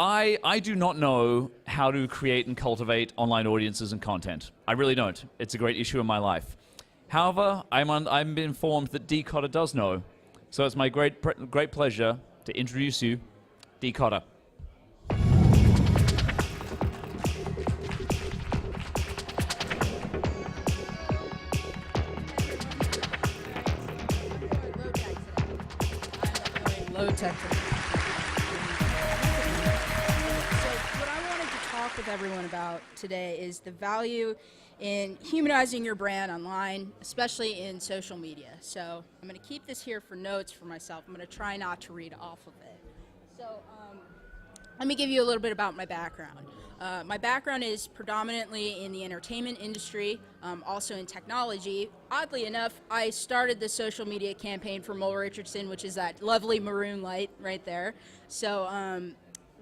I do not know how to create and cultivate online audiences and content. I really don't. It's a great issue in my life. However, I'm informed that D.Cotter does know. So it's my great pleasure to introduce you, D.Cotter. Low tech. So what I wanted to talk with everyone about today is the value in humanizing your brand online, especially in social media. So I'm going to keep this here for notes for myself. I'm going to try not to read off of it. So let me give you a little bit about my background. My background is predominantly in the entertainment industry, also in technology. Oddly enough, I started the social media campaign for Mole-Richardson, which is that lovely maroon light right there. So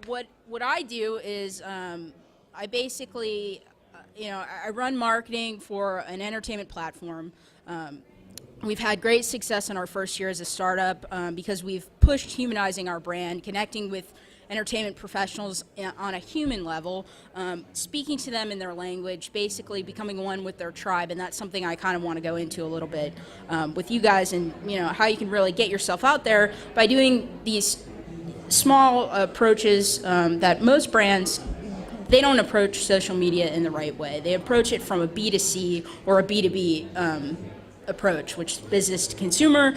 what I do is I basically, I run marketing for an entertainment platform. We've had great success in our first year as a startup because we've pushed humanizing our brand, connecting with entertainment professionals on a human level, speaking to them in their language, basically becoming one with their tribe, and that's something I kind of want to go into a little bit with you guys, and how you can really get yourself out there by doing these small approaches that most brands, they don't approach social media in the right way. They approach it from a B2C or a B2B approach, which is business to consumer,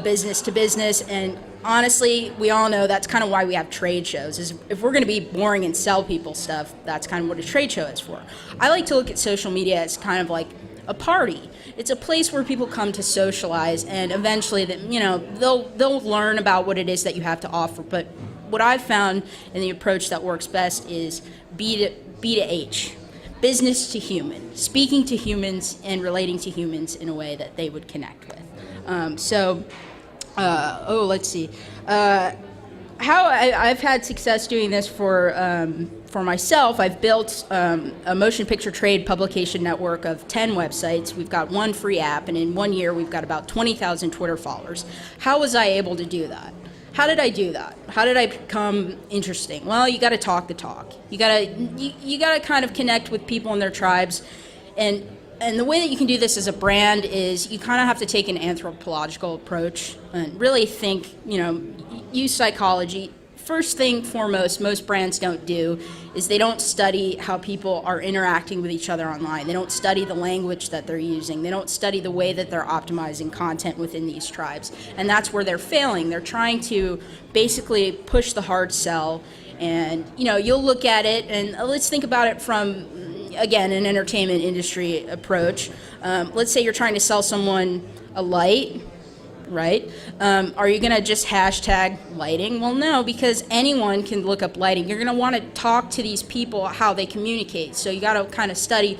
business to business, and honestly, we all know that's kind of why we have trade shows, is if we're going to be boring and sell people stuff, that's kind of what a trade show is for. I like to look at social media as kind of like a party. It's a place where people come to socialize, and eventually they'll learn about what it is that you have to offer. But what I've found in the approach that works best is B2H. Business to human, speaking to humans and relating to humans in a way that they would connect with. Let's see. How I've had success doing this for myself, I've built a motion picture trade publication network of 10 websites. We've got one free app, and in 1 year we've got about 20,000 Twitter followers. How was I able to do that? How did I do that? How did I become interesting? Well, you got to talk the talk. You got to kind of connect with people in their tribes, and the way that you can do this as a brand is you kind of have to take an anthropological approach and really think, use psychology. First thing foremost, most brands don't do is they don't study how people are interacting with each other online. They don't study the language that they're using. They don't study the way that they're optimizing content within these tribes. And that's where they're failing. They're trying to basically push the hard sell. And, you'll look at it, and let's think about it from, again, an entertainment industry approach. Let's say you're trying to sell someone a light, right? Are you going to just hashtag lighting? Well, no, because anyone can look up lighting. You're going to want to talk to these people how they communicate. So you got to kind of study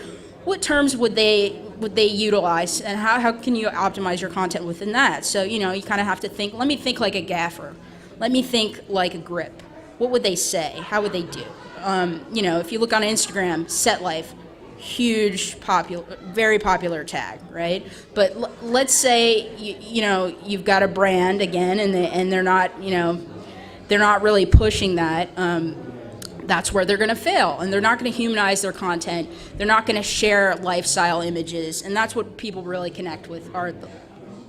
what terms would they utilize, and how can you optimize your content within that. So you kind of have to think. Let me think like a gaffer. Let me think like a grip. What would they say? How would they do? If you look on Instagram, set life. Huge, very popular tag, right? But let's say you've got a brand again, and they're not really pushing that. That's where they're going to fail, and they're not going to humanize their content. They're not going to share lifestyle images, and that's what people really connect with, are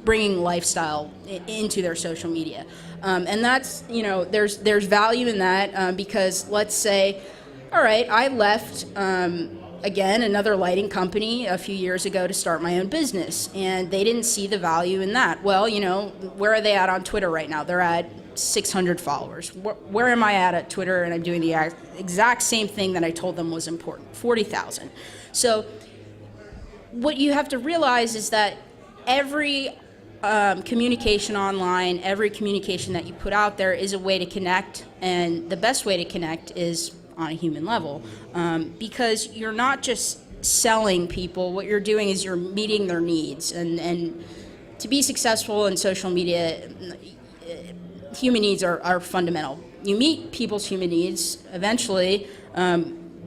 bringing lifestyle into their social media, and that's there's value in that because let's say, all right, I left. Again, another lighting company a few years ago to start my own business, and they didn't see the value in that. Well, where are they at on Twitter right now? They're at 600 followers. Where am I at Twitter? And I'm doing the exact same thing that I told them was important, 40,000. So what you have to realize is that every communication online, every communication that you put out there is a way to connect, and the best way to connect is on a human level, because you're not just selling people. What you're doing is you're meeting their needs, and to be successful in social media, human needs are fundamental. You meet people's human needs, eventually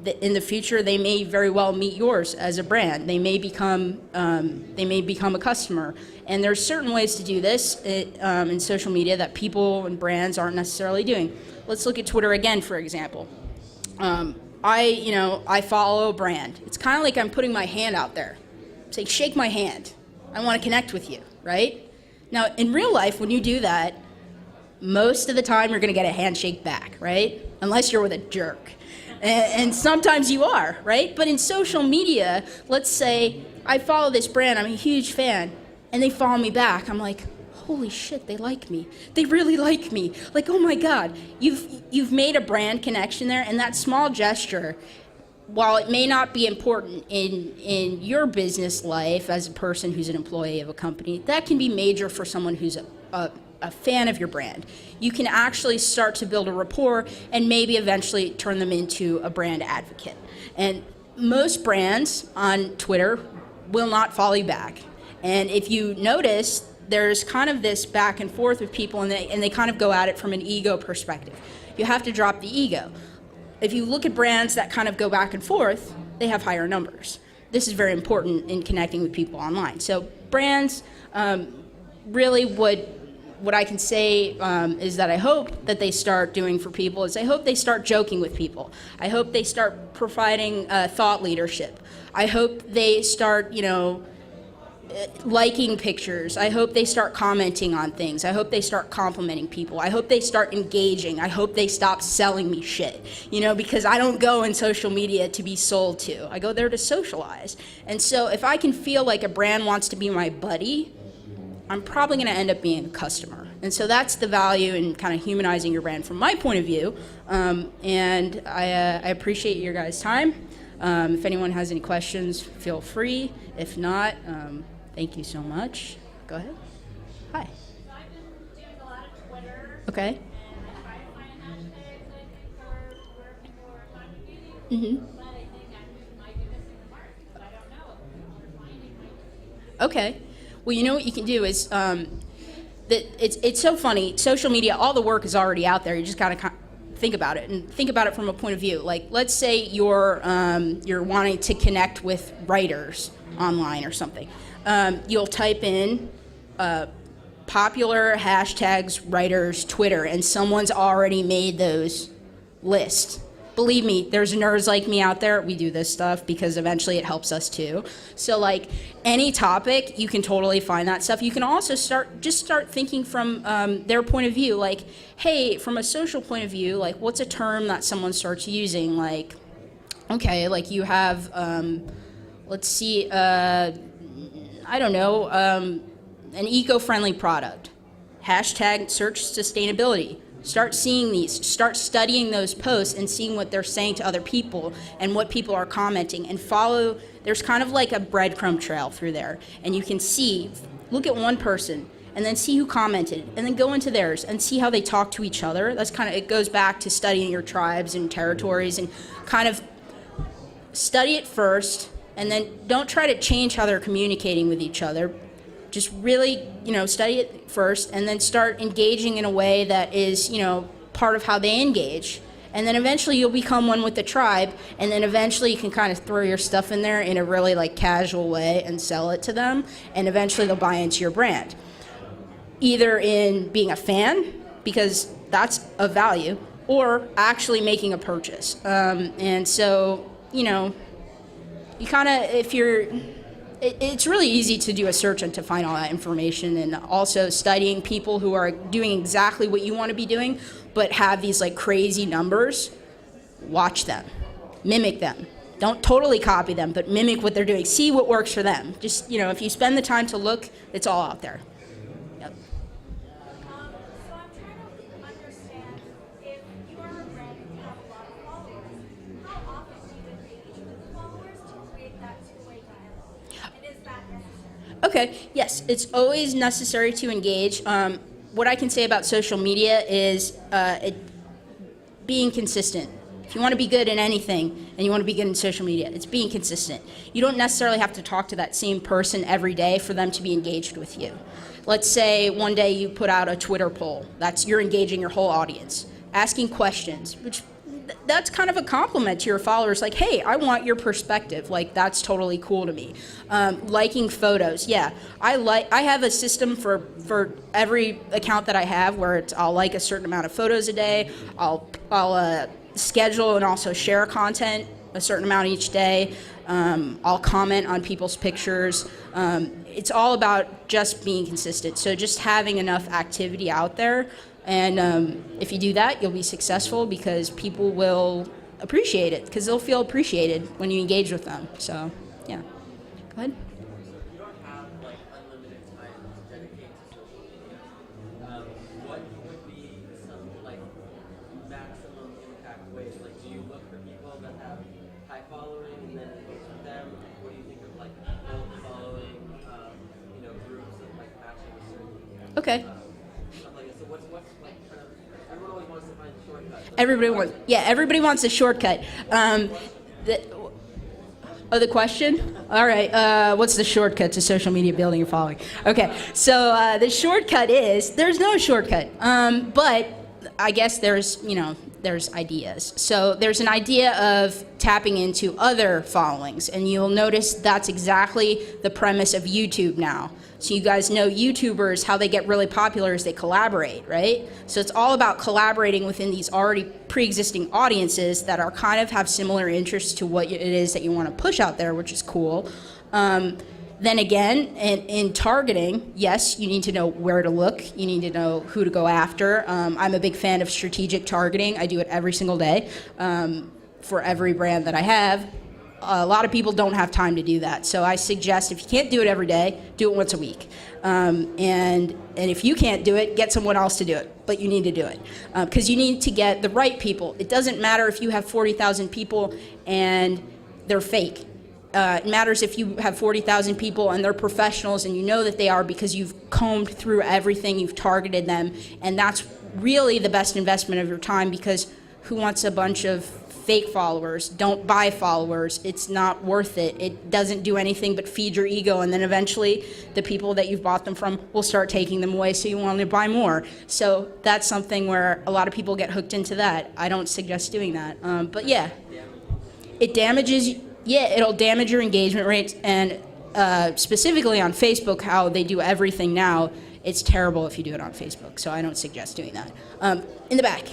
in the future, they may very well meet yours as a brand. They may become a customer. And there's certain ways to do this in social media that people and brands aren't necessarily doing. Let's look at Twitter again, for example. I follow a brand. It's kind of like I'm putting my hand out there. Say, shake my hand. I want to connect with you, right? Now, in real life, when you do that, most of the time you're going to get a handshake back, right? Unless you're with a jerk. And sometimes you are, right? But in social media, let's say I follow this brand, I'm a huge fan, and they follow me back. I'm like, holy shit, they like me. They really like me. Like, oh my God, you've made a brand connection there, and that small gesture, while it may not be important in your business life as a person who's an employee of a company, that can be major for someone who's a fan of your brand. You can actually start to build a rapport and maybe eventually turn them into a brand advocate. And most brands on Twitter will not follow you back. And if you notice, there's kind of this back and forth with people, and they kind of go at it from an ego perspective. You have to drop the ego. If you look at brands that kind of go back and forth, they have higher numbers. This is very important in connecting with people online. So brands really what I can say is that I hope that they start doing for people is I hope they start joking with people. I hope they start providing thought leadership. I hope they start, liking pictures. I hope they start commenting on things. I hope they start complimenting people. I hope they start engaging. I hope they stop selling me shit, because I don't go in social media to be sold to. I go there to socialize. And so if I can feel like a brand wants to be my buddy, I'm probably going to end up being a customer. And so that's the value in kind of humanizing your brand from my point of view. And I appreciate your guys' time. If anyone has any questions, feel free. If not, thank you so much. Go ahead. Hi. So I've been doing a lot of Twitter. Okay. And I try to find hashtags I think are where people are contributing. But I think I might be missing the mark because I don't know if people are finding my tweets. Okay. Well, you know what you can do is that it's so funny. Social media, all the work is already out there. You just got to think about it and think about it from a point of view. Like, let's say you're wanting to connect with writers online or something. You'll type in popular hashtags writers Twitter, and someone's already made those lists. Believe me, there's nerds like me out there. We do this stuff because eventually it helps us too. So like any topic, you can totally find that stuff. You can also start thinking from their point of view. Like, hey, from a social point of view, like what's a term that someone starts using? Like, okay, like you have, let's see, I don't know, an eco-friendly product. Hashtag search sustainability. Start seeing these, start studying those posts and seeing what they're saying to other people and what people are commenting, and follow. There's kind of like a breadcrumb trail through there, and you can see, look at one person and then see who commented, and then go into theirs and see how they talk to each other. That's kind of, it goes back to studying your tribes and territories, and kind of study it first, and then don't try to change how they're communicating with each other. Just really, study it first, and then start engaging in a way that is, part of how they engage. And then eventually you'll become one with the tribe, and then eventually you can kind of throw your stuff in there in a really like casual way and sell it to them, and eventually they'll buy into your brand. Either in being a fan, because that's of value, or actually making a purchase. And so, you kind of, it's really easy to do a search and to find all that information, and also studying people who are doing exactly what you want to be doing, but have these like crazy numbers. Watch them, mimic them. Don't totally copy them, but mimic what they're doing. See what works for them. Just, if you spend the time to look, it's all out there. Yep. So I'm trying to understand, if you are a brand and you have a lot of followers, how often do you engage with the followers to create that two-way dialogue? And is that necessary? Okay, yes, it's always necessary to engage. What I can say about social media is being consistent. If you want to be good in anything and you want to be good in social media, it's being consistent. You don't necessarily have to talk to that same person every day for them to be engaged with you. Let's say one day you put out a Twitter poll. You're engaging your whole audience. Asking questions, which that's kind of a compliment to your followers. Like, hey, I want your perspective. Like, that's totally cool to me. Liking photos, yeah. I have a system for every account that I have where I'll like a certain amount of photos a day. I'll schedule and also share content a certain amount each day. I'll comment on people's pictures. It's all about just being consistent. So just having enough activity out there. And if you do that, you'll be successful because people will appreciate it, because they'll feel appreciated when you engage with them. So, yeah. Go ahead. You don't have like unlimited time to dedicate to social media. What would be some like maximum impact ways? Like, do you look for people that have high following and then engage with them? What do you think of like old following, groups of like matching with certain Okay. stuff like that? So what's like kind of everyone always wants to find shortcuts. Everybody wants a shortcut. The question? All right. What's the shortcut to social media building and following? Okay. So the shortcut is there's no shortcut. But I guess there's ideas. So there's an idea of tapping into other followings, and you'll notice that's exactly the premise of YouTube now. So you guys know YouTubers, how they get really popular is they collaborate, right? So it's all about collaborating within these already pre-existing audiences that are kind of have similar interests to what it is that you want to push out there, which is cool. Then again, in targeting, yes, you need to know where to look. You need to know who to go after. I'm a big fan of strategic targeting. I do it every single day for every brand that I have. A lot of people don't have time to do that. So I suggest if you can't do it every day, do it once a week. And if you can't do it, get someone else to do it. But you need to do it because you need to get the right people. It doesn't matter if you have 40,000 people and they're fake. It matters if you have 40,000 people and they're professionals and you know that they are because you've combed through everything, you've targeted them, and that's really the best investment of your time because who wants a bunch of fake followers? Don't buy followers. It's not worth it. It doesn't do anything but feed your ego, and then eventually the people that you've bought them from will start taking them away, so you want to buy more. So that's something where a lot of people get hooked into that. I don't suggest doing that. But yeah, it damages. Yeah, it'll damage your engagement rates, and specifically on Facebook, how they do everything now, it's terrible if you do it on Facebook, so I don't suggest doing that. In the back.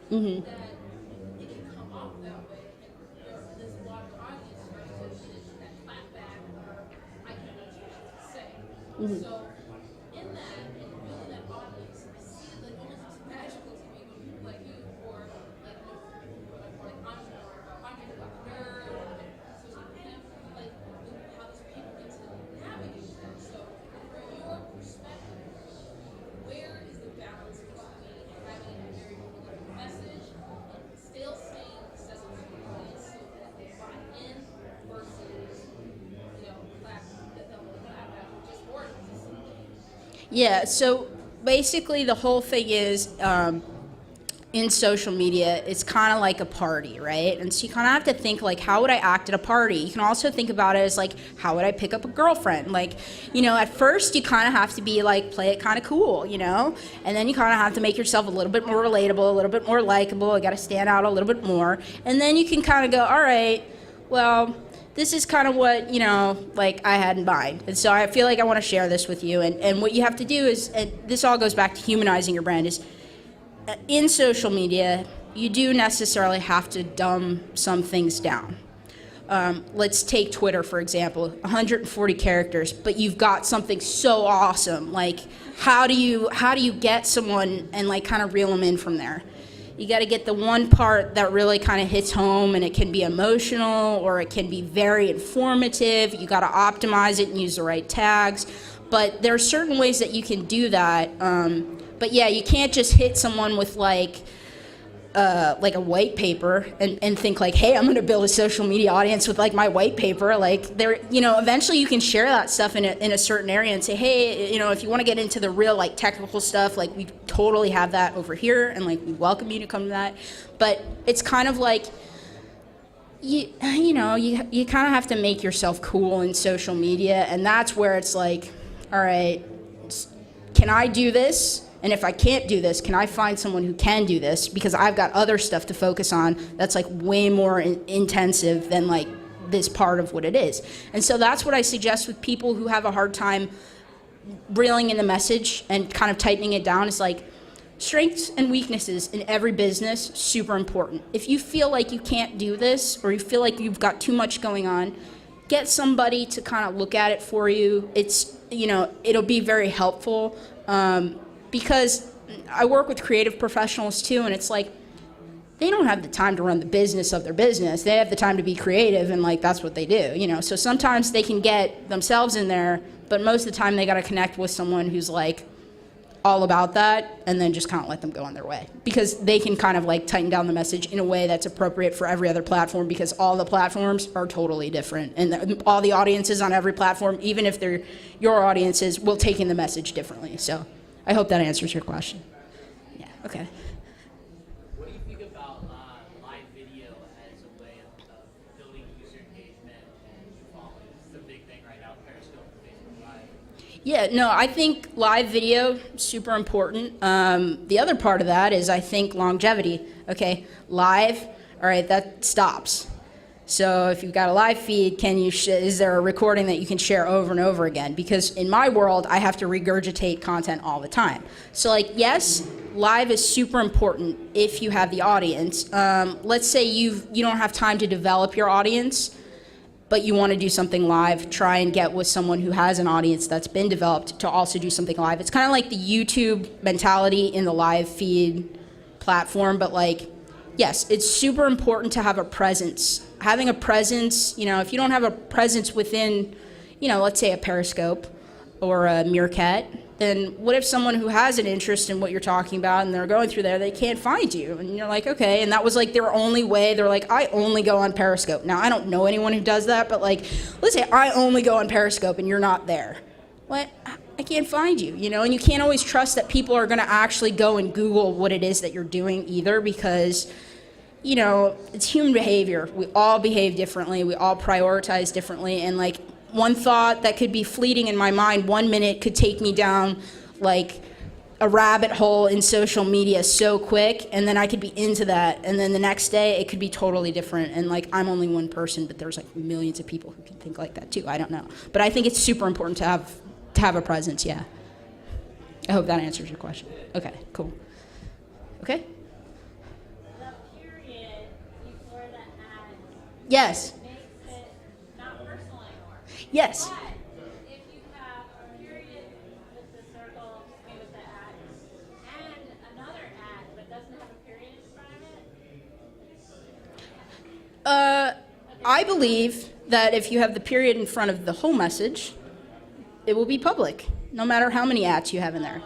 Mm-hmm. That it can come off that way, and there's a lot of audience trying to finish that clapback or I can't understand what to say. Mm-hmm. So in that, and building that audience, I see it like almost it's magical to me when people like you or like I'm like nerd and social media, like how these people get to navigate that. So from your perspective, where is the balance between having a very political message and still staying accessible to the audience so that they buy in versus, clap out just words? Yeah, so basically the whole thing is in social media, it's kind of like a party, right? And so you kind of have to think like, how would I act at a party? You can also think about it as like, how would I pick up a girlfriend? Like, at first you kind of have to be like, play it kind of cool, and then you kind of have to make yourself a little bit more relatable, a little bit more likable. You got to stand out a little bit more. And then you can kind of go, all right, well, this is kind of what, like I had in mind. And so I feel like I want to share this with you. And what you have to do is, and this all goes back to humanizing your brand, is in social media, you do necessarily have to dumb some things down. Let's take Twitter, for example, 140 characters, but you've got something so awesome. Like, how do you get someone and like kind of reel them in from there? You got to get the one part that really kind of hits home, and it can be emotional or it can be very informative. You got to optimize it and use the right tags. But there are certain ways that you can do that But yeah, you can't just hit someone with like a white paper and think like, hey, I'm going to build a social media audience with like my white paper. Like there, eventually you can share that stuff in a certain area and say, hey, if you want to get into the real like technical stuff, like we totally have that over here, and like we welcome you to come to that. But it's kind of like, you kind of have to make yourself cool in social media, and that's where it's like, all right, can I do this? And if I can't do this, can I find someone who can do this? Because I've got other stuff to focus on that's like way more intensive than like this part of what it is. And so that's what I suggest with people who have a hard time reeling in the message and kind of tightening it down. Is like, strengths and weaknesses in every business, super important. If you feel like you can't do this, or you feel like you've got too much going on, get somebody to kind of look at it for you. It's, it'll be very helpful. Because I work with creative professionals too, and it's like, they don't have the time to run the business of their business. They have the time to be creative, and like that's what they do, So sometimes they can get themselves in there, but most of the time they got to connect with someone who's like all about that, and then just kind of let them go on their way, because they can kind of like tighten down the message in a way that's appropriate for every other platform, because all the platforms are totally different, and all the audiences on every platform, even if they're your audiences, will take in the message differently. So I hope that answers your question. Yeah, okay. What do you think about live video as a way of building user engagement and following? It's a big thing right now, Periscope and Facebook Live. Yeah, no, I think live video, super important. The other part of that is I think longevity. Okay, live, all right, that stops. So if you've got a live feed, is there a recording that you can share over and over again? Because in my world, I have to regurgitate content all the time. So like, yes, live is super important if you have the audience. Let's say you don't have time to develop your audience, but you want to do something live. Try and get with someone who has an audience that's been developed to also do something live. It's kind of like the YouTube mentality in the live feed platform, but like, yes, it's super important to have a presence. Having a presence, if you don't have a presence within, let's say a Periscope or a Meerkat, then what if someone who has an interest in what you're talking about and they're going through there, they can't find you? And you're like, okay, and that was like their only way. They're like, I only go on Periscope. Now, I don't know anyone who does that, but like, let's say I only go on Periscope and you're not there. What? I can't find you, and you can't always trust that people are going to actually go and Google what it is that you're doing either, because it's human behavior. We all behave differently. We all prioritize differently. And like one thought that could be fleeting in my mind 1 minute could take me down like a rabbit hole in social media so quick. And then I could be into that. And then the next day it could be totally different. And like, I'm only one person, but there's like millions of people who can think like that too. I don't know. But I think it's super important to have a presence. Yeah. I hope that answers your question. Okay, cool. Okay. Yes. Makes it not personal anymore. Yes. But if you have a period with the circle, with the at, and another at, but doesn't have a period in front of it? I believe that if you have the period in front of the whole message, it will be public, no matter how many ats you have in there.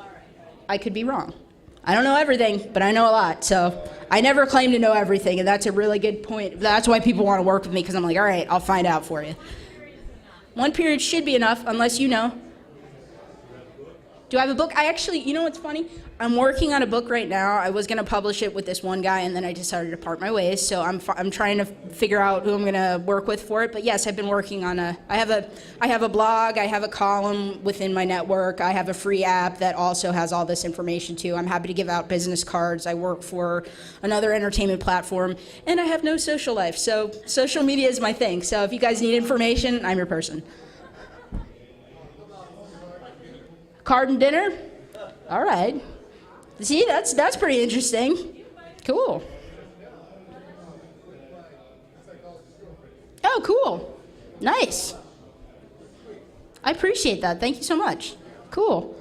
I could be wrong. I don't know everything, but I know a lot. So I never claim to know everything, and that's a really good point. That's why people want to work with me, because I'm like, all right, I'll find out for you. One period should be enough, unless you know. Do I have a book? I actually, what's funny? I'm working on a book right now. I was going to publish it with this one guy, and then I decided to part my ways. So I'm trying to figure out who I'm going to work with for it. But yes, I've been working on I have a blog. I have a column within my network. I have a free app that also has all this information too. I'm happy to give out business cards. I work for another entertainment platform, and I have no social life. So social media is my thing. So if you guys need information, I'm your person. Card and dinner? All right. See, that's pretty interesting. Cool. Oh, cool. Nice. I appreciate that. Thank you so much. Cool.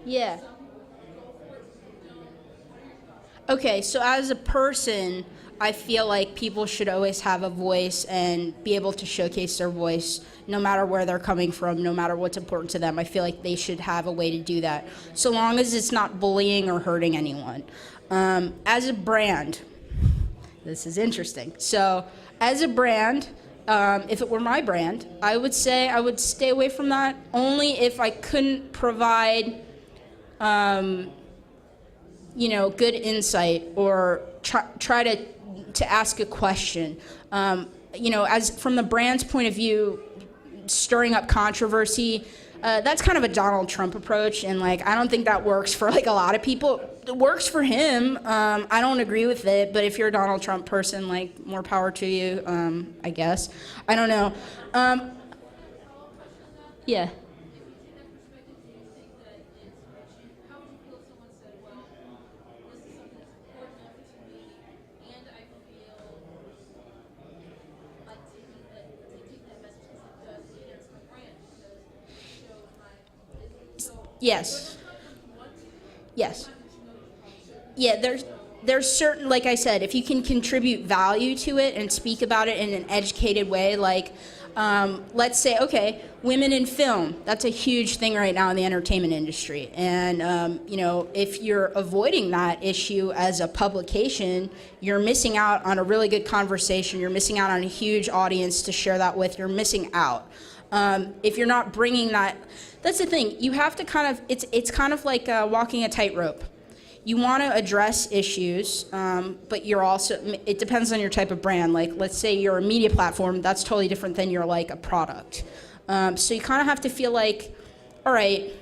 Yeah. Okay, so as a person, I feel like people should always have a voice and be able to showcase their voice no matter where they're coming from, no matter what's important to them. I feel like they should have a way to do that, so long as it's not bullying or hurting anyone. As a brand, this is interesting. So as a brand, if it were my brand, I would say I would stay away from that only if I couldn't provide good insight or try to ask a question. As from the brand's point of view, stirring up controversy, that's kind of a Donald Trump approach, and I don't think that works for a lot of people. It works for him. I don't agree with it, but if you're a Donald Trump person, more power to you, I guess. I don't know. Yeah. Yes. Yes. Yeah, there's certain, like I said, if you can contribute value to it and speak about it in an educated way, let's say, okay, women in film, that's a huge thing right now in the entertainment industry. And, if you're avoiding that issue as a publication, you're missing out on a really good conversation. You're missing out on a huge audience to share that with. You're missing out. If you're not bringing that, that's the thing. You have to it's kind of like walking a tightrope. You want to address issues, but you're also, it depends on your type of brand. Let's say you're a media platform, that's totally different than you're a product. So you kind of have to feel all right,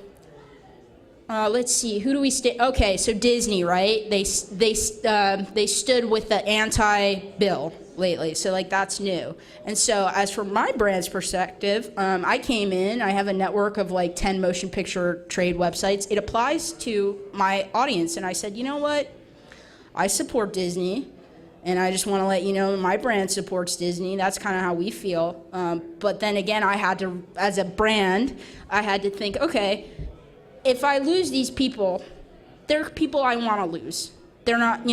let's see, who do we stay? Okay, so Disney, right? They stood with the anti-bill lately, so that's new. And so as from my brand's perspective, I came in, I have a network of 10 motion picture trade websites. It applies to my audience, and I said, you know what? I support Disney, and I just want to let you know my brand supports Disney. That's kind of how we feel. But then again, I had to, as a brand, I had to think, okay, if I lose these people, they're people I want to lose. They're not,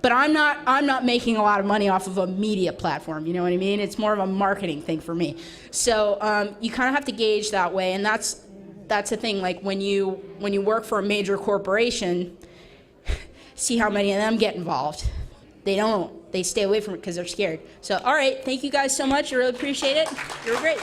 but I'm not making a lot of money off of a media platform, you know what I mean? It's more of a marketing thing for me. So you kind of have to gauge that way, and that's the thing. When you work for a major corporation, see how many of them get involved. They don't. They stay away from it because they're scared. So, all right, thank you guys so much. I really appreciate it. You're great.